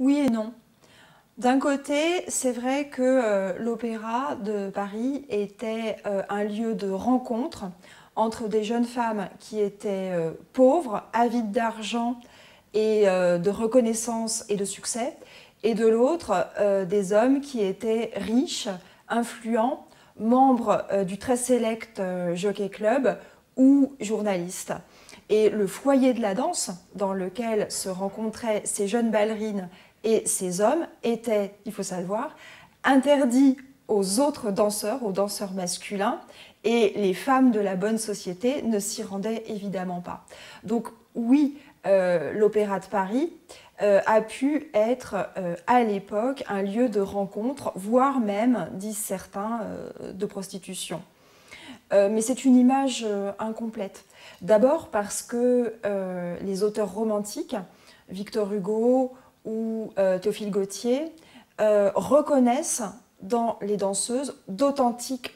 Oui et non. D'un côté, c'est vrai que l'Opéra de Paris était un lieu de rencontre entre des jeunes femmes qui étaient pauvres, avides d'argent et de reconnaissance et de succès, et de l'autre, des hommes qui étaient riches, influents, membres du très sélect Jockey Club ou journalistes. Et le foyer de la danse, dans lequel se rencontraient ces jeunes ballerines et ces hommes, était, il faut savoir, interdit aux autres danseurs, aux danseurs masculins, et les femmes de la bonne société ne s'y rendaient évidemment pas. Donc oui, l'Opéra de Paris a pu être à l'époque un lieu de rencontre, voire même, disent certains, de prostitution. Mais c'est une image incomplète. D'abord parce que les auteurs romantiques, Victor Hugo ou Théophile Gautier, reconnaissent dans les danseuses d'authentiques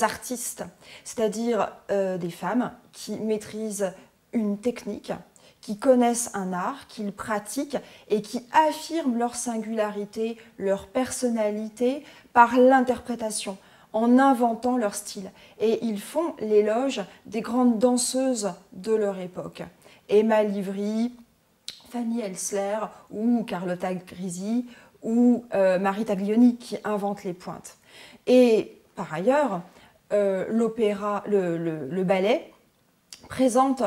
artistes, c'est-à-dire des femmes qui maîtrisent une technique, qui connaissent un art, qu'ils pratiquent et qui affirment leur singularité, leur personnalité par l'interprétation, en inventant leur style. Et ils font l'éloge des grandes danseuses de leur époque. Emma Livry, Fanny Elsler ou Carlotta Grisi ou Marie Taglioni qui inventent les pointes. Et par ailleurs, l'opéra, le ballet présente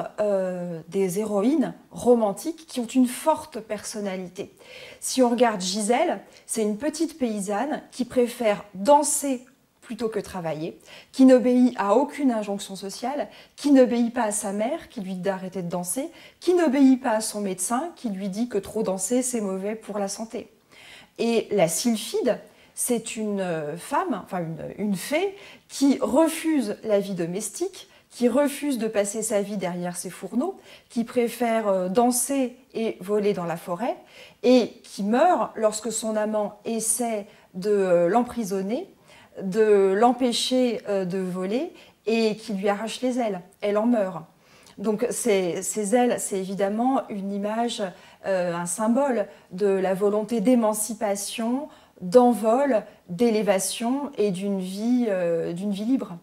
des héroïnes romantiques qui ont une forte personnalité. Si on regarde Gisèle, c'est une petite paysanne qui préfère danser plutôt que travailler, qui n'obéit à aucune injonction sociale, qui n'obéit pas à sa mère qui lui dit d'arrêter de danser, qui n'obéit pas à son médecin qui lui dit que trop danser c'est mauvais pour la santé. Et la sylphide, c'est une femme, enfin une fée, qui refuse la vie domestique, qui refuse de passer sa vie derrière ses fourneaux, qui préfère danser et voler dans la forêt, et qui meurt lorsque son amant essaie de l'emprisonner, de l'empêcher de voler, et qui lui arrache les ailes. Elle en meurt. Donc ces ailes, c'est évidemment une image, un symbole de la volonté d'émancipation, d'envol, d'élévation et d'une vie libre.